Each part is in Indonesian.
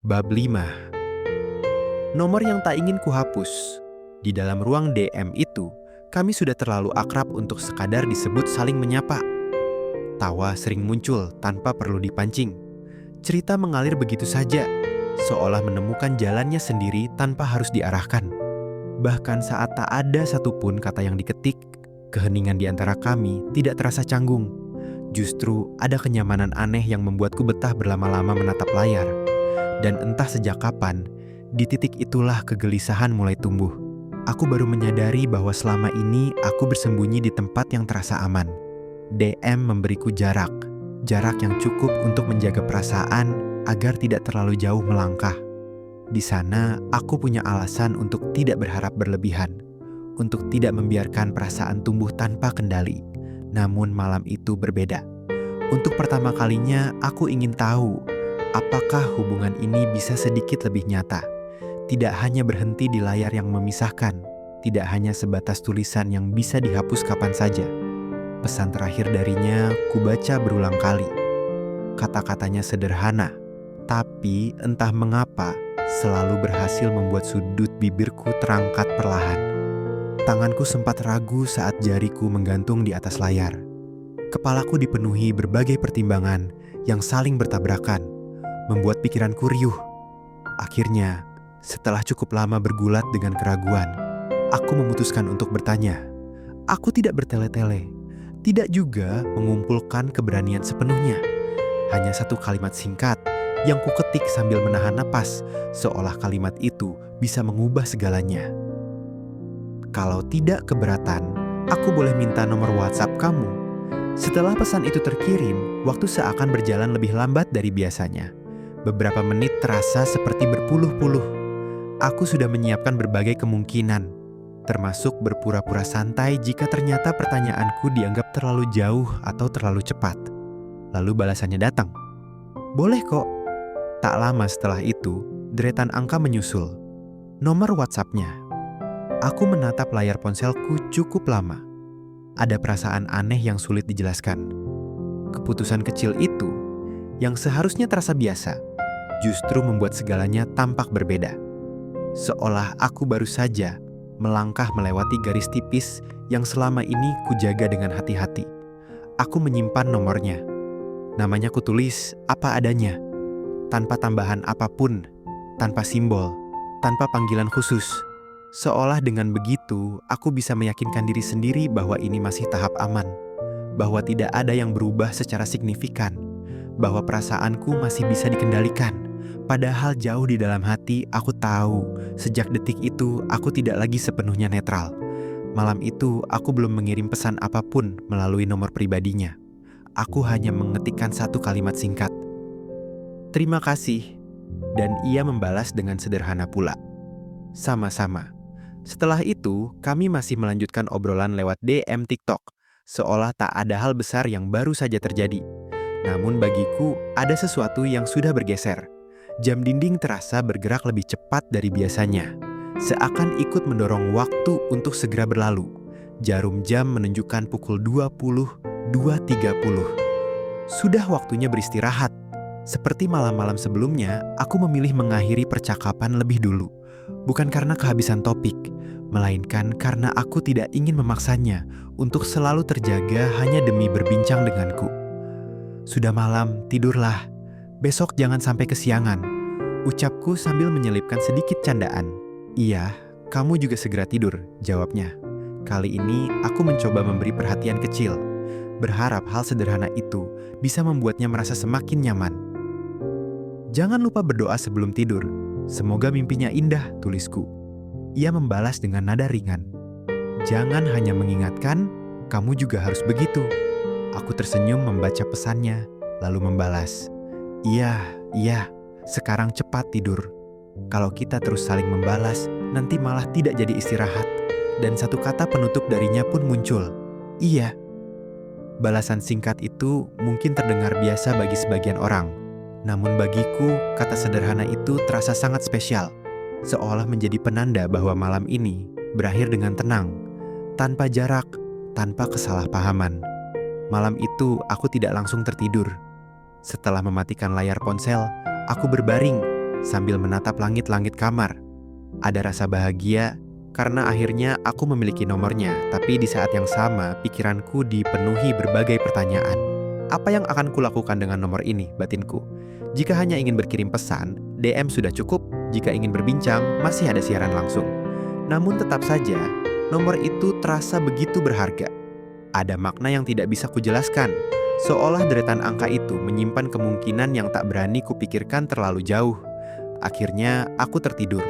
Bab 5. Nomor yang tak ingin kuhapus. Di dalam ruang DM itu, kami sudah terlalu akrab untuk sekadar disebut saling menyapa. Tawa sering muncul tanpa perlu dipancing. Cerita mengalir begitu saja, seolah menemukan jalannya sendiri tanpa harus diarahkan. Bahkan saat tak ada satupun kata yang diketik, keheningan di antara kami tidak terasa canggung. Justru ada kenyamanan aneh yang membuatku betah berlama-lama menatap layar. Dan entah sejak kapan, di titik itulah kegelisahan mulai tumbuh. Aku baru menyadari bahwa selama ini aku bersembunyi di tempat yang terasa aman. DM memberiku jarak yang cukup untuk menjaga perasaan agar tidak terlalu jauh melangkah. Di sana, aku punya alasan untuk tidak berharap berlebihan, untuk tidak membiarkan perasaan tumbuh tanpa kendali. Namun malam itu berbeda. Untuk pertama kalinya, aku ingin tahu apakah hubungan ini bisa sedikit lebih nyata. Tidak hanya berhenti di layar yang memisahkan, tidak hanya sebatas tulisan yang bisa dihapus kapan saja. Pesan terakhir darinya kubaca berulang kali. Kata-katanya sederhana, tapi entah mengapa selalu berhasil membuat sudut bibirku terangkat perlahan. Tanganku sempat ragu saat jariku menggantung di atas layar. Kepalaku dipenuhi berbagai pertimbangan yang saling bertabrakan, membuat pikiranku riuh. Akhirnya, setelah cukup lama bergulat dengan keraguan, aku memutuskan untuk bertanya. Aku tidak bertele-tele, tidak juga mengumpulkan keberanian sepenuhnya. Hanya satu kalimat singkat yang kuketik sambil menahan napas, seolah kalimat itu bisa mengubah segalanya. Kalau tidak keberatan, aku boleh minta nomor WhatsApp kamu. Setelah pesan itu terkirim, waktu seakan berjalan lebih lambat dari biasanya. Beberapa menit terasa seperti berpuluh-puluh. Aku sudah menyiapkan berbagai kemungkinan, termasuk berpura-pura santai jika ternyata pertanyaanku dianggap terlalu jauh atau terlalu cepat. Lalu balasannya datang. Boleh kok. Tak lama setelah itu, deretan angka menyusul. Nomor WhatsApp-nya. Aku menatap layar ponselku cukup lama. Ada perasaan aneh yang sulit dijelaskan. Keputusan kecil itu, yang seharusnya terasa biasa, justru membuat segalanya tampak berbeda. Seolah aku baru saja melangkah melewati garis tipis yang selama ini kujaga dengan hati-hati. Aku menyimpan nomornya. Namanya kutulis apa adanya, tanpa tambahan apapun, tanpa simbol, tanpa panggilan khusus. Seolah dengan begitu, aku bisa meyakinkan diri sendiri bahwa ini masih tahap aman, bahwa tidak ada yang berubah secara signifikan, bahwa perasaanku masih bisa dikendalikan. Padahal jauh di dalam hati, aku tahu sejak detik itu aku tidak lagi sepenuhnya netral. Malam itu, aku belum mengirim pesan apapun melalui nomor pribadinya. Aku hanya mengetikkan satu kalimat singkat. Terima kasih. Dan ia membalas dengan sederhana pula. Sama-sama. Setelah itu, kami masih melanjutkan obrolan lewat DM TikTok, seolah tak ada hal besar yang baru saja terjadi. Namun bagiku, ada sesuatu yang sudah bergeser. Jam dinding terasa bergerak lebih cepat dari biasanya, seakan ikut mendorong waktu untuk segera berlalu. Jarum jam menunjukkan pukul 22.30. Sudah waktunya beristirahat. Seperti malam-malam sebelumnya, aku memilih mengakhiri percakapan lebih dulu. Bukan karena kehabisan topik, melainkan karena aku tidak ingin memaksanya untuk selalu terjaga hanya demi berbincang denganku. Sudah malam, tidurlah. Besok jangan sampai kesiangan, ucapku sambil menyelipkan sedikit candaan. Iya, kamu juga segera tidur, jawabnya. Kali ini aku mencoba memberi perhatian kecil, berharap hal sederhana itu bisa membuatnya merasa semakin nyaman. Jangan lupa berdoa sebelum tidur. Semoga mimpinya indah, tulisku. Ia membalas dengan nada ringan. Jangan hanya mengingatkan, kamu juga harus begitu. Aku tersenyum membaca pesannya, lalu membalas. Iya, sekarang cepat tidur. Kalau kita terus saling membalas, nanti malah tidak jadi istirahat. Dan satu kata penutup darinya pun muncul. Iya. Balasan singkat itu mungkin terdengar biasa bagi sebagian orang. Namun bagiku, kata sederhana itu terasa sangat spesial. Seolah menjadi penanda bahwa malam ini berakhir dengan tenang, tanpa jarak, tanpa kesalahpahaman. Malam itu aku tidak langsung tertidur. Setelah mematikan layar ponsel, aku berbaring, sambil menatap langit-langit kamar. Ada rasa bahagia karena akhirnya aku memiliki nomornya, tapi di saat yang sama pikiranku dipenuhi berbagai pertanyaan. Apa yang akan kulakukan dengan nomor ini, batinku? Jika hanya ingin berkirim pesan, DM sudah cukup. Jika ingin berbincang, masih ada siaran langsung. Namun tetap saja, nomor itu terasa begitu berharga. Ada makna yang tidak bisa kujelaskan, seolah deretan angka itu menyimpan kemungkinan yang tak berani kupikirkan terlalu jauh. Akhirnya, aku tertidur.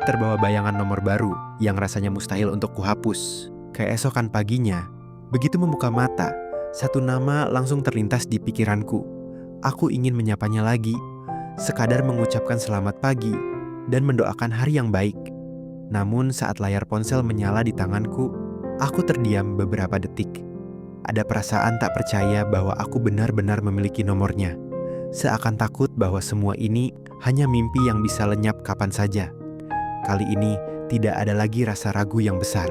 Terbawa bayangan nomor baru yang rasanya mustahil untuk kuhapus. Keesokan paginya, begitu membuka mata, satu nama langsung terlintas di pikiranku. Aku ingin menyapanya lagi, sekadar mengucapkan selamat pagi dan mendoakan hari yang baik. Namun saat layar ponsel menyala di tanganku, aku terdiam beberapa detik. Ada perasaan tak percaya bahwa aku benar-benar memiliki nomornya. Seakan takut bahwa semua ini hanya mimpi yang bisa lenyap kapan saja. Kali ini tidak ada lagi rasa ragu yang besar.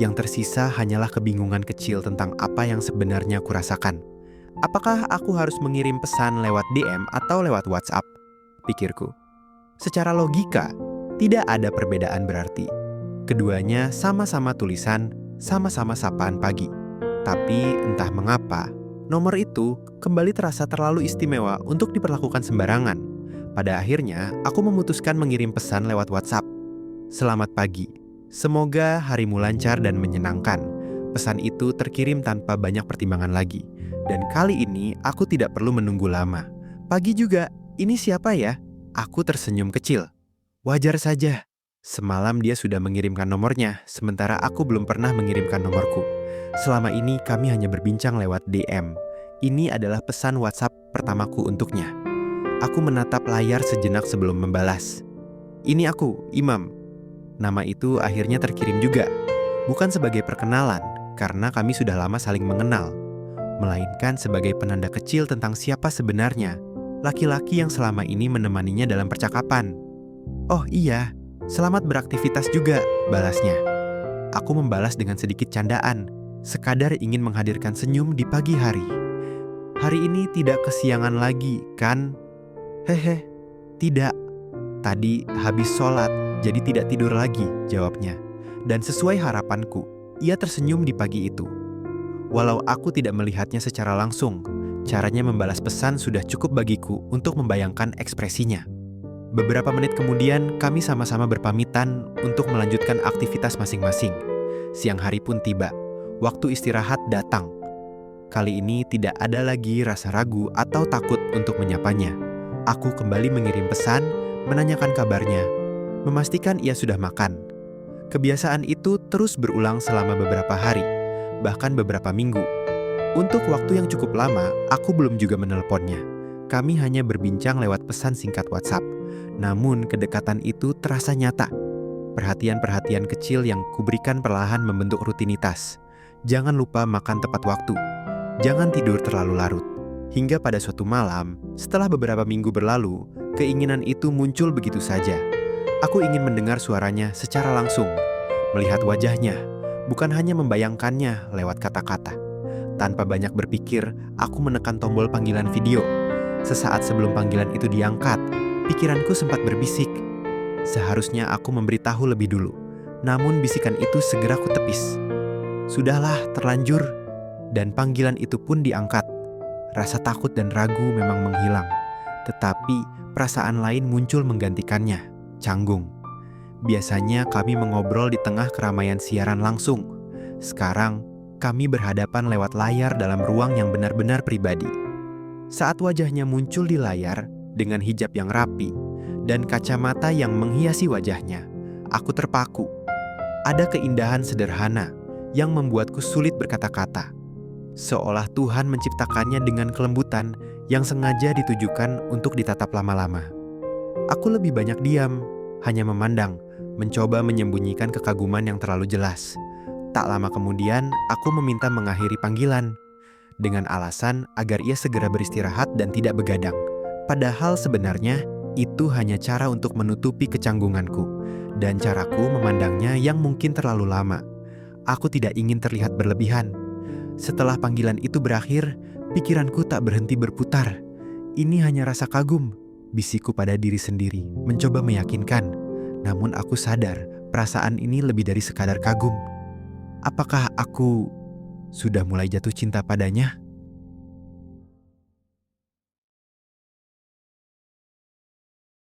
Yang tersisa hanyalah kebingungan kecil tentang apa yang sebenarnya kurasakan. Apakah aku harus mengirim pesan lewat DM atau lewat WhatsApp? Pikirku. Secara logika, tidak ada perbedaan berarti. Keduanya sama-sama tulisan, sama-sama sapaan pagi. Tapi entah mengapa, nomor itu kembali terasa terlalu istimewa untuk diperlakukan sembarangan. Pada akhirnya, aku memutuskan mengirim pesan lewat WhatsApp. Selamat pagi. Semoga harimu lancar dan menyenangkan. Pesan itu terkirim tanpa banyak pertimbangan lagi. Dan kali ini aku tidak perlu menunggu lama. Pagi juga, ini siapa ya? Aku tersenyum kecil. Wajar saja. Semalam dia sudah mengirimkan nomornya, sementara aku belum pernah mengirimkan nomorku. Selama ini kami hanya berbincang lewat DM. Ini adalah pesan WhatsApp pertamaku untuknya. Aku menatap layar sejenak sebelum membalas. Ini aku, Imam. Nama itu akhirnya terkirim juga. Bukan sebagai perkenalan, karena kami sudah lama saling mengenal. Melainkan sebagai penanda kecil tentang siapa sebenarnya laki-laki yang selama ini menemaninya dalam percakapan. Oh iya, selamat beraktivitas juga, balasnya. Aku membalas dengan sedikit candaan, sekadar ingin menghadirkan senyum di pagi hari. Hari ini tidak kesiangan lagi, kan? Hehe, tidak. Tadi habis sholat, jadi tidak tidur lagi, jawabnya. Dan sesuai harapanku, ia tersenyum di pagi itu. Walau aku tidak melihatnya secara langsung, caranya membalas pesan sudah cukup bagiku untuk membayangkan ekspresinya. Beberapa menit kemudian, kami sama-sama berpamitan untuk melanjutkan aktivitas masing-masing. Siang hari pun tiba. Waktu istirahat datang. Kali ini tidak ada lagi rasa ragu atau takut untuk menyapanya. Aku kembali mengirim pesan, menanyakan kabarnya, memastikan ia sudah makan. Kebiasaan itu terus berulang selama beberapa hari, bahkan beberapa minggu. Untuk waktu yang cukup lama, aku belum juga menelponnya. Kami hanya berbincang lewat pesan singkat WhatsApp. Namun kedekatan itu terasa nyata. Perhatian-perhatian kecil yang kuberikan perlahan membentuk rutinitas. Jangan lupa makan tepat waktu. Jangan tidur terlalu larut. Hingga pada suatu malam, setelah beberapa minggu berlalu, keinginan itu muncul begitu saja. Aku ingin mendengar suaranya secara langsung, melihat wajahnya, bukan hanya membayangkannya lewat kata-kata. Tanpa banyak berpikir, aku menekan tombol panggilan video. Sesaat sebelum panggilan itu diangkat, pikiranku sempat berbisik. Seharusnya aku memberitahu lebih dulu. Namun bisikan itu segera kutepis. Sudahlah, terlanjur. Dan panggilan itu pun diangkat. Rasa takut dan ragu memang menghilang. Tetapi perasaan lain muncul menggantikannya, canggung. Biasanya kami mengobrol di tengah keramaian siaran langsung. Sekarang, kami berhadapan lewat layar dalam ruang yang benar-benar pribadi. Saat wajahnya muncul di layar dengan hijab yang rapi dan kacamata yang menghiasi wajahnya, aku terpaku. Ada keindahan sederhana yang membuatku sulit berkata-kata. Seolah Tuhan menciptakannya dengan kelembutan yang sengaja ditujukan untuk ditatap lama-lama. Aku lebih banyak diam, hanya memandang, mencoba menyembunyikan kekaguman yang terlalu jelas. Tak lama kemudian, aku meminta mengakhiri panggilan dengan alasan agar ia segera beristirahat dan tidak begadang. Padahal sebenarnya itu hanya cara untuk menutupi kecanggunganku dan caraku memandangnya yang mungkin terlalu lama. Aku tidak ingin terlihat berlebihan. Setelah panggilan itu berakhir, pikiranku tak berhenti berputar. Ini hanya rasa kagum, Bisikku pada diri sendiri, mencoba meyakinkan. Namun aku sadar, perasaan ini lebih dari sekadar kagum. Apakah aku sudah mulai jatuh cinta padanya?